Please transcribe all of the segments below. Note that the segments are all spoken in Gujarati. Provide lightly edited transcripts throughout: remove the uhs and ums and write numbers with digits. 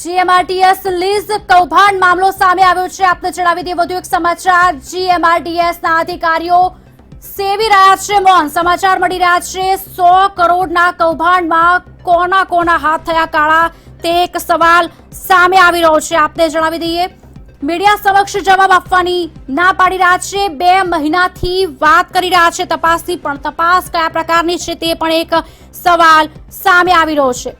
જીએમઆરટીએસ લીઝ કૌભાંડ મામલો સામે આવ્યો છે। આપને જણાવી દઈએ વધુ એક સમાચાર। જીએમઆરટીએસના અધિકારીઓ સેવી રહ્યા છે મૌન। સમાચાર મળી રહ્યા છે 100 કરોડના કૌભાંડમાં કોના કોના હાથ થયા કાળા તે એક સવાલ સામે આવી રહ્યો છે। આપને જણાવી દઈએ મીડિયા સમક્ષ જવાબ આપવાની ના પાડી રહ્યા છે। 2 મહિનાથી વાત કરી રહ્યા છે તપાસની, પણ તપાસ કયા પ્રકારની છે તે પણ એક સવાલ સામે આવી રહ્યો છે।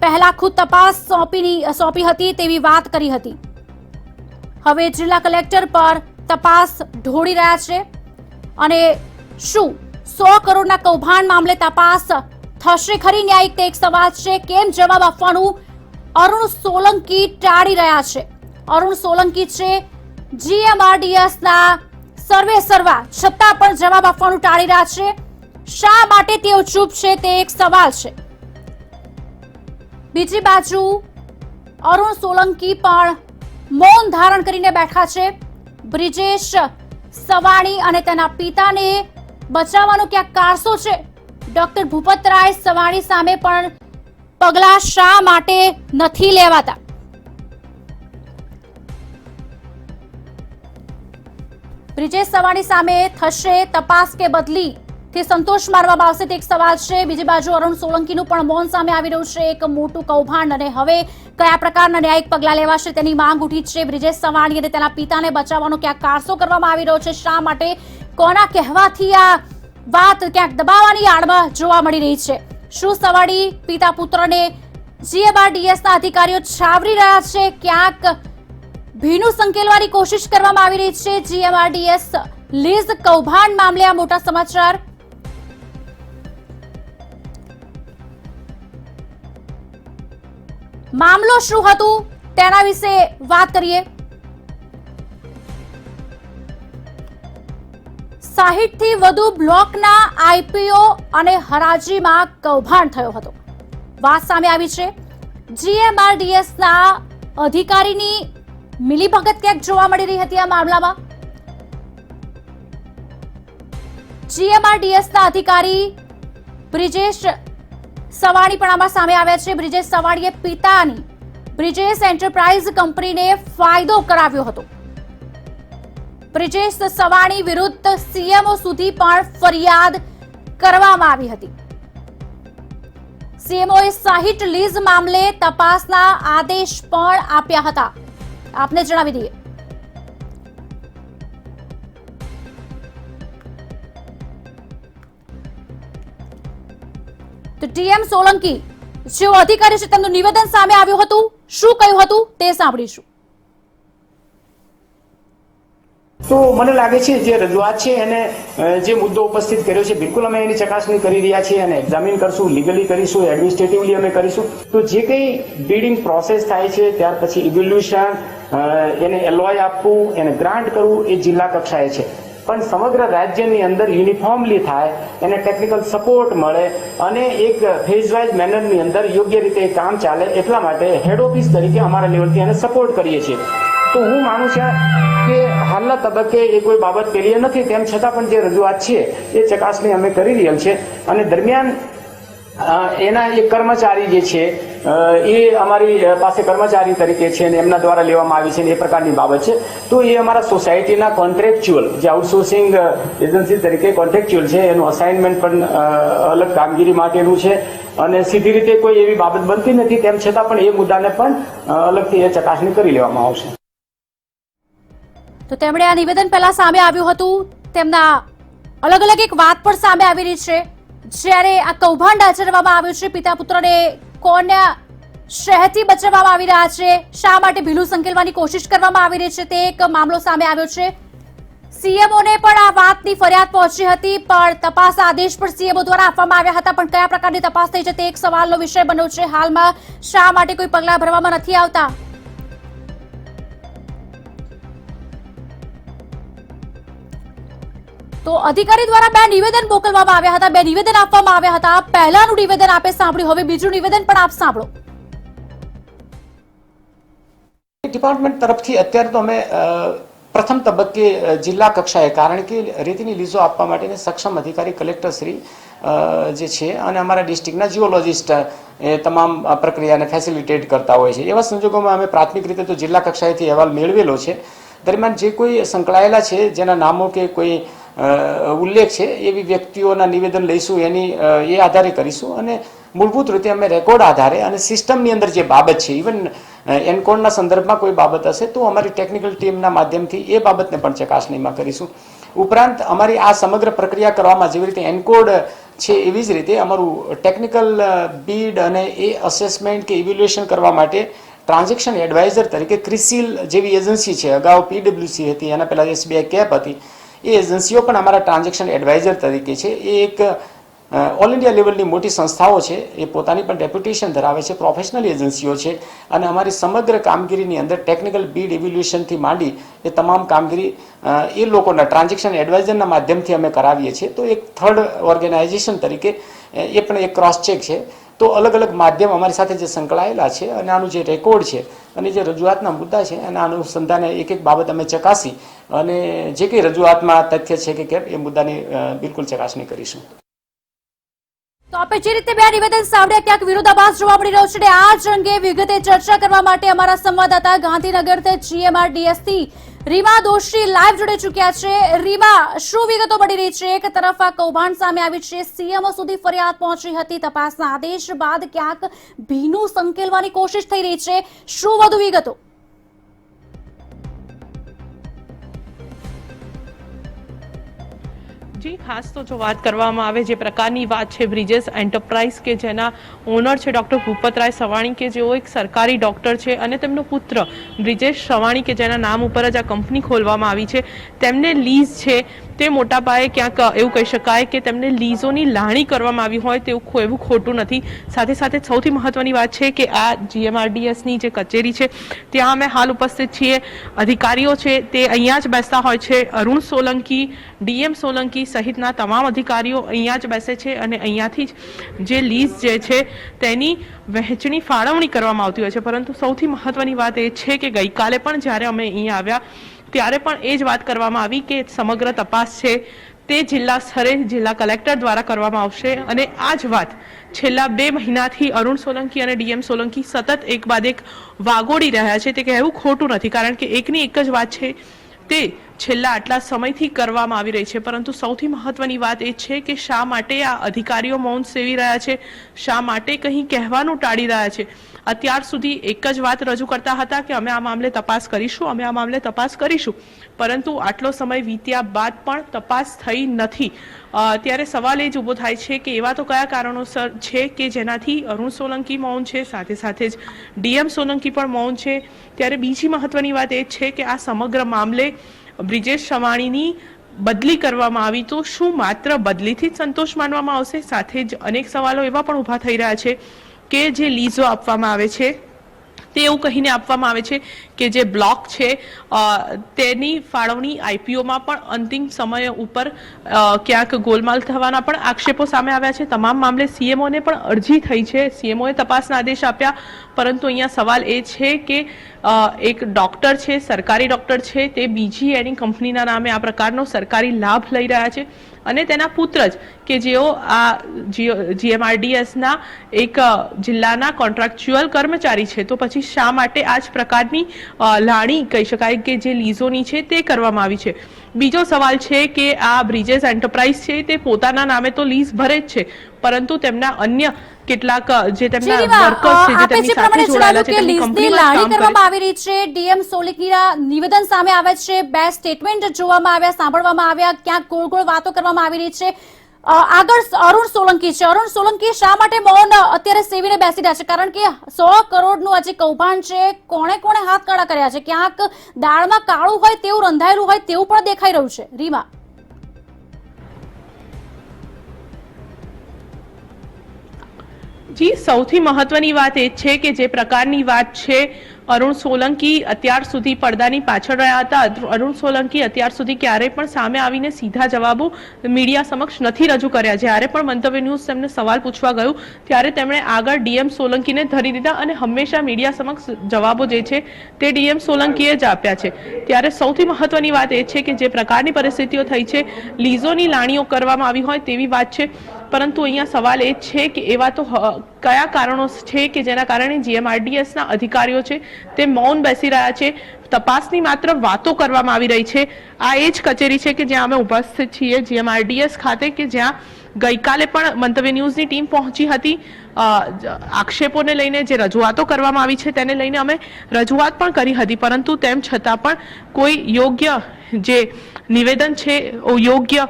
પહેલા ખુદ તપાસ સોંપી હતી તેવી વાત કરી હતી, હવે જિલ્લા કલેક્ટર પર તપાસ ઢોળી રહ્યા છે। અને શું 100 કરોડના કૌભાંડ મામલે તપાસ થશે ખરી? ન્યાયિક તે એક સવાલ છે। કેમ જવાબ આપવાનું અરુણ સોલંકી ટાળી રહ્યા છે? અરુણ સોલંકી છે જીએમઆરડીએસના સર્વા છતાં પણ જવાબ આપવાનું ટાળી રહ્યા છે। શા માટે તેઓ ચૂપ છે તે એક સવાલ છે। બીજી બાજુ અરુણ સોલંકી પણ મૌન ધારણ કરીને બેઠા છે। બ્રિજેશ સવાણી અને તેના પિતાને બચાવવાનો ક્યાંક કારસો છે? ડોક્ટર ભૂપતરાય સવાણી સામે પણ પગલાં શા માટે નથી લેવાતા? બ્રિજેશ સવાણી સામે થશે તપાસ કે બદલી થી સંતોષ મારવામાં આવશે તે એક સવાલ છે। બીજી બાજુ અરુણ સોલંકીનું પણ મૌન સામે આવી રહ્યું છે। એક મોટું કૌભાંડ અને હવે કયા પ્રકારના ન્યાયિક પગલાં લેવાશે તેની માંગ ઉઠી છે। બ્રિજેશ સવાણી અને તેના પિતાને બચાવવાનો ક્યાંક કારસો કરવામાં આવી રહ્યો છે। શા માટે, કોના કહેવાથી આ વાત ક્યાંક દબાવવાની આડમાં જોવા મળી રહી છે? શું સવાણી પિતા પુત્રને જીએમઆરડીએસના અધિકારીઓ છાવરી રહ્યા છે? ક્યાંક ભીનું સંકેલવાની કોશિશ કરવામાં આવી રહી છે જીએમઆરડીએસ લીઝ કૌભાંડ મામલે આ મોટા સમાચાર। મામલો શું હતું તેના વિશે વાત કરીએ। 60 થી વધુ બ્લોકના આઈપીઓ અને હરાજીમાં કૌભાંડ થયો હતો, વાત સામે આવી છે। જીએમઆરડીએસના અધિકારીની મિલીભગત ક્યાંક જોવા મળી રહી હતી આ મામલામાં। જીએમઆરડીએસના અધિકારી બ્રિજેશ સવાણી પણ આમાં સામે આવ્યા છે। બ્રિજેશ સવાણીએ પિતાની બ્રિજેશ એન્ટરપ્રાઇઝ કંપનીને ફાયદો કરાવ્યો હતો। બ્રિજેશ સવાણી વિરુદ્ધ સીએમઓ સુધી પણ ફરિયાદ કરવામાં આવી હતી। સીએમઓએ 60 લીઝ મામલે તપાસના આદેશ પણ આપ્યા હતા। આપને જણાવી દઈએ તો ટીએમ સોલંકી જેઓ અધિકારી છે તેમનું નિવેદન સામે આવ્યું હતું। શું કહ્યું હતું તે સાંભળીશું। તો મને લાગે છે જે રજૂઆત છે એને જે મુદ્દો ઉપસ્થિત કર્યો છે બિલકુલ અમે એની ચકાસણી કરી રહ્યા છીએ અને એક્ઝામિન કરશું, લીગલી કરીશું, એડમિનિસ્ટ્રેટિવલી અમે કરીશું। તો જે કંઈ બિડિંગ પ્રોસેસ થાય છે ત્યાર પછી ઇવેલ્યુએશન, એને એલઓઆઈ આપવું, એને ગ્રાન્ટ કરવું એ જિલ્લા કક્ષાએ છે, પણ સમગ્ર રાજ્યની અંદર યુનિફોર્મલી થાય, એને ટેકનિકલ સપોર્ટ મળે અને એક ફેઝ વાઇઝ મેનરની અંદર યોગ્ય રીતે કામ ચાલે એટલા માટે હેડ ઓફિસ તરીકે અમારા લેવલથી એને સપોર્ટ કરીએ છીએ। તો હું માનું છું કે હાલના તબક્કે એ કોઈ બાબત પેલી નથી, તેમ છતાં પણ જે રજૂઆત છે એ ચકાસણી અમે કરી રહેલ છે અને દરમિયાન એના એક કર્મચારી જે છે એ અમારી પાસે કર્મચારી તરીકે છે અને એમના દ્વારા લેવામાં આવી છે એ પ્રકારની બાબત છે। તો એ અમારા સોસાયટીના કોન્ટ્રેક્ચ્યુઅલ જે આઉટસોર્સિંગ એજન્સી તરીકે કોન્ટ્રેક્ચ્યુઅલ છે એનું અસાઇનમેન્ટ પણ અલગ કામગીરી માટેનું છે અને સીધી રીતે કોઈ એવી બાબત બનતી નથી, તેમ છતાં પણ એ મુદ્દાને પણ અલગથી એ ચકાસણી કરી લેવામાં આવશે। તો તેમણે આ નિવેદન પહેલા સામે આવ્યું હતું, તેમના અલગ અલગ એક વાત પણ સામે આવી રહી છે। જ્યારે આ કૌભાંડ આચરવામાં આવ્યું છે, પિતા પુત્રને કોના શહેરથી બચાવવામાં આવી રહ્યા છે, શા માટે ભીલું સંકેલવાની કોશિશ કરવામાં આવી રહી છે તે એક મામલો સામે આવ્યો છે। સીએમઓને પણ આ વાતની ફરિયાદ પહોંચી હતી, પણ તપાસ આદેશ પણ સીએમઓ દ્વારા આપવામાં આવ્યા હતા, પણ કયા પ્રકારની તપાસ થઈ છે તે એક સવાલનો વિષય બન્યો છે। હાલમાં શા માટે કોઈ પગલાં ભરવામાં નથી આવતા? તો અધિકારી દ્વારા 2 નિવેદન મોકલવામાં આવ્યા હતા, 2 નિવેદન આપવામાં આવ્યા હતા। પહેલાનું નિવેદન આપે સાંભળ્યું, હવે બીજું નિવેદન પણ આપ સાંભળો। ડિપાર્ટમેન્ટ તરફથી અત્યારે તો અમે પ્રથમ તબક્કે જિલ્લા કક્ષાએ, કારણ કે રેતીની લીઝો આપવા માટેને સક્ષમ અધિકારી કલેક્ટર શ્રી જે છે અને અમારા ડિસ્ટ્રિક્ટના જીઓલોજિસ્ટ એ તમામ પ્રક્રિયાને ફેસિલિટેટ કરતા હોય છે. એવા સંજોગોમાં અમે પ્રાથમિક રીતે તો જિલ્લા કક્ષાએથી અહેવાલ મેળવેલો છે. દરમિયાન જે કોઈ સંકળાયેલા છે, જેના નામો કે કોઈ ઉલ્લેખ છે, એવી વ્યક્તિઓના નિવેદન લઈશું, એની એ આધારે કરીશું. અને મૂળભૂત રીતે અમે રેકોર્ડ આધારે અને સિસ્ટમની અંદર જે બાબત છે, ઇવન એનકોડના સંદર્ભમાં કોઈ બાબત હશે તો અમારી ટેકનિકલ ટીમના માધ્યમથી એ બાબતને પણ ચકાસણીમાં કરીશું. ઉપરાંત અમારી આ સમગ્ર પ્રક્રિયા કરવામાં જેવી રીતે એનકોડ છે, એવી જ રીતે અમારું ટેકનિકલ બીડ અને એ અસેસમેન્ટ કે ઇવેલ્યુએશન કરવા માટે ટ્રાન્ઝેક્શન એડવાઇઝર તરીકે ક્રિસિલ જેવી એજન્સી છે, અગાઉ પીડબ્લ્યુસી હતી, એના પહેલાં SBI કેપ હતી, એ એજન્સીઓ પણ અમારા ટ્રાન્ઝેક્શન એડવાઇઝર તરીકે છે. એ એક ઓલ ઇન્ડિયા લેવલની મોટી સંસ્થાઓ છે, એ પોતાની પણ ડેપ્યુટેશન ધરાવે છે, પ્રોફેશનલ એજન્સીઓ છે. અને અમારી સમગ્ર કામગીરીની અંદર ટેકનિકલ બીડ ઇવેલ્યુએશનથી માંડી એ તમામ કામગીરી એ લોકોના ટ્રાન્ઝેક્શન એડવાઇઝરના માધ્યમથી અમે કરાવીએ છીએ. તો એક થર્ડ ઓર્ગેનાઇઝેશન તરીકે એ પણ એક ક્રોસ ચેક છે. તો અલગ અલગ માધ્યમ અમારી સાથે જે સંકળાયેલા છે અને આનું જે રેકોર્ડ છે અને જે રજૂઆતના મુદ્દા છે એના અનુસંધાને એક એક બાબત અમે ચકાસી અને જે કંઈ રજૂઆતમાં તથ્ય છે કે કેમ એ મુદ્દાની બિલકુલ ચકાસણી કરીશું. તો આપણે જે રીતે બે નિવેદન સાંભળ્યા, ક્યાંક વિરોધાભાસ જોવા મળી રહ્યો છે. આ જ અંગે વિગતે ચર્ચા કરવા માટે અમારા સંવાદદાતા ગાંધીનગરથી GMRDS થી રીમા દોશી લાઈવ જોડે ચૂક્યા છે. રીમા, શું વિગતો મળી રહી છે? એક તરફ આ કૌભાંડ સામે આવી છે, CMO સુધી ફરિયાદ પહોંચી હતી, તપાસના આદેશ બાદ ક્યાંક ભીનું સંકેલવાની કોશિશ થઈ રહી છે. શું વધુ વિગતો? જી, ખાસ તો જો વાત કરવામાં આવે, જે પ્રકારની વાત છે, બ્રિજેસ એન્ટરપ્રાઇઝ કે જેના ઓનર છે ડૉક્ટર ભૂપતરાય સવાણી, કે જેઓ એક સરકારી ડૉક્ટર છે, અને તેમનો પુત્ર બ્રિજેશ સવાણી કે જેના નામ ઉપર જ આ કંપની ખોલવામાં આવી છે, તેમને લીઝ છે તે મોટા પાયે ક્યાંક એવું કહી શકાય કે તેમને લીઝોની લાણી કરવામાં આવી હોય તેવું એવું ખોટું નથી. સાથે સાથે સૌથી મહત્વની વાત છે કે આ GMRDSની જે કચેરી છે ત્યાં અમે હાલ ઉપસ્થિત છીએ. અધિકારીઓ છે તે અહીંયા જ બેસતા હોય છે. અરુણ સોલંકી, DM સોલંકી સહિતના તમામ અધિકારીઓ અહીંયા જ બેસે છે અને અહીંયાથી જ જે લીઝ જે છે તેની વહેંચણી ફાળવણી કરવામાં આવતી હોય છે. પરંતુ સૌથી મહત્વની વાત એ છે કે ગઈકાલે પણ જ્યારે અમે અહીંયા આવ્યા ત્યારે પણ એ જ વાત કરવામાં આવી કે સમગ્ર તપાસ છે તે જિલ્લા સ્તરે જિલ્લા કલેક્ટર દ્વારા કરવામાં આવશે. અને આ જ વાત છેલ્લા 2 મહિનાથી અરુણ સોલંકી અને DM સોલંકી સતત એક બાદ એક વાગોડી રહ્યા છે. તે કહેવું ખોટું નથી, કારણ કે એકની એક જ વાત છે તે છેલ્લા આટલા સમયથી કરવામાં આવી રહી છે. પરંતુ સૌથી મહત્વની વાત એ છે કે શા માટે આ અધિકારીઓ મૌન સેવી રહ્યા છે, શા માટે કંઈ કહેવાનું ટાળી રહ્યા છે. અત્યાર સુધી એક જ વાત રજૂ કરતા હતા કે અમે આ મામલે તપાસ કરીશું, અમે આ મામલે તપાસ કરીશું, પરંતુ આટલો સમય વીત્યા બાદ પણ તપાસ થઈ નથી. ત્યારે સવાલ એ જ ઊભો થાય છે કે એવા તો કયા કારણોસર છે કે જેનાથી અરુણ સોલંકી મૌન છે, સાથે સાથે જ DM સોલંકી પણ મૌન છે. ત્યારે બીજી મહત્વની વાત એ છે કે આ સમગ્ર મામલે બ્રિજેશ સવાણીની બદલી કરવામાં આવી તો શું માત્ર બદલીથી જ સંતોષ માનવામાં આવશે? સાથે જ અનેક સવાલો એવા પણ ઊભા થઈ રહ્યા છે કે જે લીઝો આપવામાં આવે છે તે એવું કહીને આપવામાં આવે છે કે જે બ્લોક છે તેની ફાળવણી IPOમાં પણ અંતિમ સમય ઉપર ક્યાંક ગોલમાલ થવાના પણ આક્ષેપો સામે આવ્યા છે. તમામ મામલે CMOને પણ અરજી થઈ છે, CMOએ તપાસના આદેશ આપ્યા, પરંતુ અહીંયા સવાલ એ છે કે એક ડૉક્ટર છે, સરકારી ડૉક્ટર છે, તે બીજી એની કંપનીના નામે આ પ્રકારનો સરકારી લાભ લઈ રહ્યા છે અને તેના પુત્ર જ કે જેઓ આ GMRDSના એક જિલ્લાના કોન્ટ્રાક્ચ્યુઅલ કર્મચારી છે. તો પછી શા માટે આ જ પ્રકારની લાણી કહી શકાય કે જે લીઝોની છે તે કરવામાં આવી છે? બીજો સવાલ છે કે આ બ્રિજેસ એન્ટરપ્રાઇઝ છે તે પોતાના નામે તો લીઝ ભરે જ છે, પરંતુ તેમના અન્ય કેટલાક જે તેમના વર્કર્સ છે જે તેમની સાથે જોડાયેલા છે તેમની કંપનીમાં કામ કરવામાં આવી રહી છે. DM સોલંકીના નિવેદન સામે આવે છે, 2 સ્ટેટમેન્ટ જોવામાં આવ્યા, સાંભળવામાં આવ્યા, ક્યાંક ગોળ ગોળ વાતો કરવામાં આવી રહી છે. આગળ અરુણ સોલંકી છે. અરુણ સોલંકી શા માટે મૌન અત્યારે સેવીને બેસી રહ્યા છે? કારણ કે 100 કરોડનું આ જે કૌભાંડ છે, કોણે કોણે હાથ કાળા કર્યા છે? ક્યાંક દાળમાં કાળું હોય તેવું રંધાયેલું હોય તેવું પણ દેખાઈ રહ્યું છે. રીમા, જી, સૌથી મહત્વની વાત એ છે કે જે પ્રકારની વાત છે, અરુણ સોલંકી અત્યાર સુધી પડદાની પાછળ રહ્યા હતા. અરુણ સોલંકી અત્યાર સુધી ક્યારેય પણ સામે આવીને સીધા જવાબો મીડિયા સમક્ષ નથી રજૂ કર્યા. જ્યારે પણ મંતવ્ય ન્યૂઝ તેમને સવાલ પૂછવા ગયું ત્યારે તેમણે આગળ ડીએમ સોલંકીને ધરી દીધા અને હંમેશા મીડિયા સમક્ષ જવાબો જે છે તે ડીએમ સોલંકીએ જ આપ્યા છે. ત્યારે સૌથી મહત્વની વાત એ છે કે જે પ્રકારની પરિસ્થિતિઓ થઈ છે, લીઝોની લાણીઓ કરવામાં આવી હોય તેવી વાત છે. પરંતુ અહીંયા સવાલ એ છે કે એવા તો કયા કારણો છે કે જેના કારણે જીએમઆરડીએસના અધિકારીઓ છે તે મૌન બેસી રહ્યા છે, તપાસની માત્ર વાતો કરવામાં આવી રહી છે. આ એ જ કચેરી છે કે જ્યાં અમે ઉપસ્થિત છીએ, જીએમઆરડીએસ ખાતે, કે જ્યાં ગઈકાલે પણ મંતવ્ય ન્યૂઝની ટીમ પહોંચી હતી. આક્ષેપોને લઈને જે રજૂઆતો કરવામાં આવી છે તેને લઈને અમે રજૂઆત પણ કરી હતી, પરંતુ તેમ છતાં પણ કોઈ યોગ્ય જે નિવેદન છે, યોગ્ય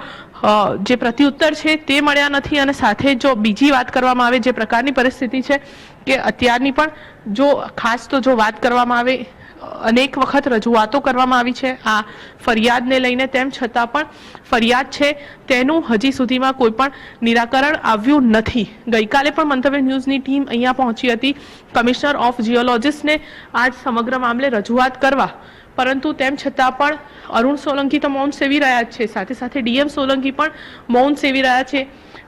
જે પ્રત્યુત્તર છે તે મળ્યા નથી. અને સાથે જો બીજી વાત કરવામાં આવે, જે પ્રકારની પરિસ્થિતિ છે કે અત્યારની પણ જો ખાસ તો જો વાત કરવામાં આવે, અનેક વખત રજૂઆતો કરવામાં આવી છે આ ફરિયાદને લઈને, તેમ છતાં પણ ફરિયાદ છે તેનું હજી સુધીમાં કોઈ પણ નિરાકરણ આવ્યું નથી. ગઈકાલે પણ મંતવ્ય ન્યૂઝની ટીમ અહીંયા પહોંચી હતી કમિશનર ઓફ જીઓલોજીસ્ટને આ સમગ્ર મામલે રજૂઆત કરવા, પરંતુ તેમ છતાં પણ અરુણ સોલંકી તો મૌન સેવી રહ્યા છે, સાથે સાથે ડીએમ સોલંકી પણ મૌન સેવી રહ્યા છે.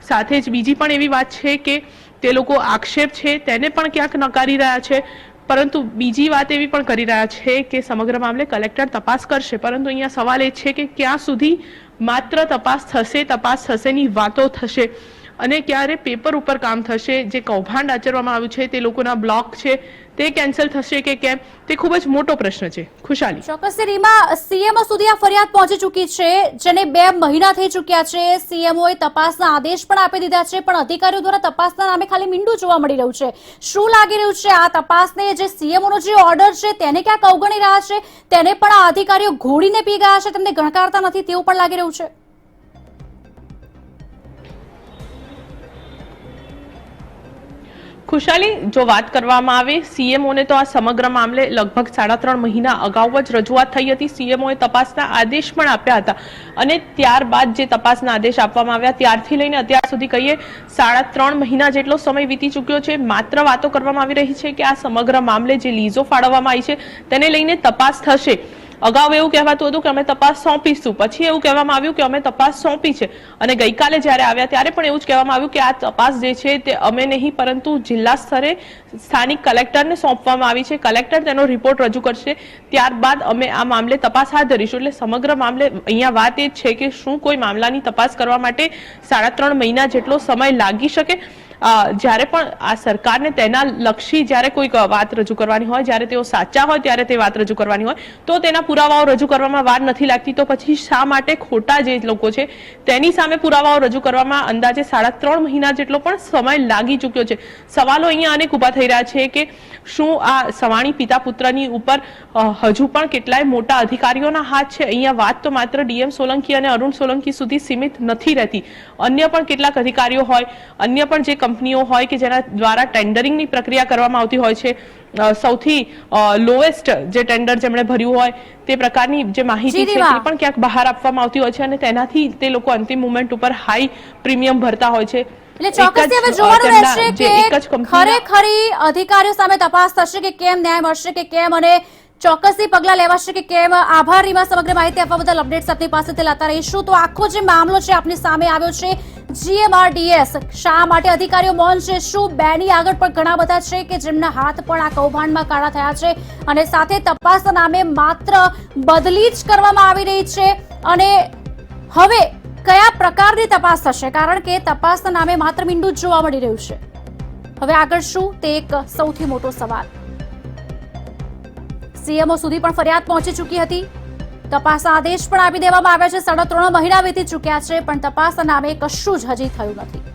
સાથે જ બીજી પણ એવી વાત છે કે તે લોકો આક્ષેપ છે તેને પણ ક્યાંક નકારી રહ્યા છે, પરંતુ બીજી વાત એવી પણ કરી રહ્યા છે કે સમગ્ર મામલે કલેક્ટર તપાસ કરશે. પરંતુ અહીંયા સવાલ એ છે કે ક્યાં સુધી માત્ર તપાસ થશેની વાતો થશે અને ક્યારે પેપર ઉપર કામ થશે. જે કૌભાંડ આચરવામાં આવ્યું છે, તે લોકોના બ્લોક છે તે કેન્સલ થશે કે કેમ, તે ખૂબ જ મોટો પ્રશ્ન છે. ખુશાલી, ચોક્કસ રીમા, સીએમઓ સુધી આ ફરિયાદ પહોંચી ચૂકી છે, જેને 2 મહિના થઈ ચૂક્યા છે. સીએમઓએ તપાસના આદેશ પણ આપી દીધા છે, પણ અધિકારીઓ દ્વારા તપાસના નામે ખાલી મીંડું જોવા મળી રહ્યું છે. શું લાગી રહ્યું છે આ તપાસને? જે સીએમઓનો જે ઓર્ડર છે તેને ક્યાંક અવગણી રહ્યા છે, તેને પણ આ અધિકારીઓ ઘોડીને પી ગયા છે, તેમને ગણકારતા નથી તેવું પણ લાગી રહ્યું છે. ખુશાલી, જો વાત કરવામાં આવે, સીએમઓને તો આ સમગ્ર મામલે લગભગ 3.5 મહિના અગાઉ જ રજૂઆત થઈ હતી. સીએમઓએ તપાસના આદેશ પણ આપ્યા હતા અને ત્યારબાદ જે તપાસના આદેશ આપવામાં આવ્યા ત્યારથી લઈને અત્યાર સુધી કહીએ 3.5 મહિના જેટલો સમય વીતી ચૂક્યો છે. માત્ર વાતો કરવામાં આવી રહી છે કે આ સમગ્ર મામલે જે લીઝો ફાળવવામાં આવી છે તેને લઈને તપાસ થશે. અગાઉ એવું કહેવાતું હતું કે અમે તપાસ સોંપીશું, પછી એવું કહેવામાં આવ્યું કે અમે તપાસ સોંપી છે, અને ગઈકાલે જ્યારે આવ્યા ત્યારે પણ એવું જ કહેવામાં આવ્યું કે આ તપાસ જે છે તે અમે નહીં પરંતુ જિલ્લા સ્તરે સ્થાનિક કલેક્ટરને સોંપવામાં આવી છે. કલેક્ટર તેનો રિપોર્ટ રજૂ કરશે, ત્યારબાદ અમે આ મામલે તપાસ હાથ ધરીશું. એટલે સમગ્ર મામલે અહીંયા વાત એ છે કે શું કોઈ મામલાની તપાસ કરવા માટે 3.5 મહિના જેટલો સમય લાગી શકે? જ્યારે પણ આ સરકારને તેના લક્ષી જ્યારે કોઈ વાત રજૂ કરવાની હોય, જ્યારે તેઓ સાચા હોય ત્યારે તે વાત રજૂ કરવાની હોય તો તેના પુરાવાઓ રજૂ કરવામાં વાર નથી લાગતી, તો પછી શા માટે ખોટા જે લોકો છે તેની સામે પુરાવાઓ રજૂ કરવામાં અંદાજે 3.5 મહિના જેટલો પણ સમય લાગી ચૂક્યો છે? સવાલો અહીંયા અનેક ઊભા થઈ રહ્યા છે કે શું આ સવાણી પિતા પુત્રની ઉપર હજુ પણ કેટલાય મોટા અધિકારીઓના હાથ છે? અહીંયા વાત તો માત્ર ડીએમ સોલંકી અને અરુણ સોલંકી સુધી સીમિત નથી રહેતી. અન્ય પણ કેટલાક અધિકારીઓ હોય, અન્ય પણ જે કંપનીઓ હોય કે જેના દ્વારા ટેન્ડરિંગની પ્રક્રિયા કરવામાં આવતી હોય છે, સૌથી લોએસ્ટ જે ટેન્ડર જેમણે ભર્યું હોય તે પ્રકારની જે માહિતી છે તે પણ ક્યાંક બહાર આપવામાં આવતી હોય છે અને તેનાથી તે લોકો અંતિમ મોમેન્ટ ઉપર હાઈ પ્રીમિયમ ભરતા હોય છે. એટલે ચોક્કસથી હવે જોવાનું રહેશે કે ખરેખરી અધિકારીઓ સામે તપાસ થશે કે કેમ, ન્યાય મળશે કે કેમ, અને ચોક્કસથી પગલાં લેવાશે કે કેમ. આભાર રીમા, સમગ્ર માહિતી આપવા બદલ. અપડેટ્સ આપની પાસેથી લાતા રહીશું. તો આખો જે મામલો છે આપની સામે આવ્યો છે જીએમઆરડીએસ, શા માટે અધિકારીઓ મૌન છે? શું બેની આગળ પણ ઘણા બધા છે કે જેમના હાથ પણ આ કૌભાંડમાં કાળા થયા છે, અને સાથે તપાસના નામે માત્ર બદલી જ કરવામાં આવી રહી છે? અને હવે કયા પ્રકારની તપાસ થશે? કારણ કે તપાસના નામે માત્ર મીંડું જ જોવા મળી રહ્યું છે. હવે આગળ શું, તે એક સૌથી મોટો સવાલ. સીએમઓ સુધી પણ ફરિયાદ પહોંચી ચૂકી હતી, તપાસના આદેશ પણ આપી દેવામાં આવ્યા છે. 3.5 મહિના વીતી ચૂક્યા છે, પણ તપાસના નામે કશું જ હજી થયું નથી.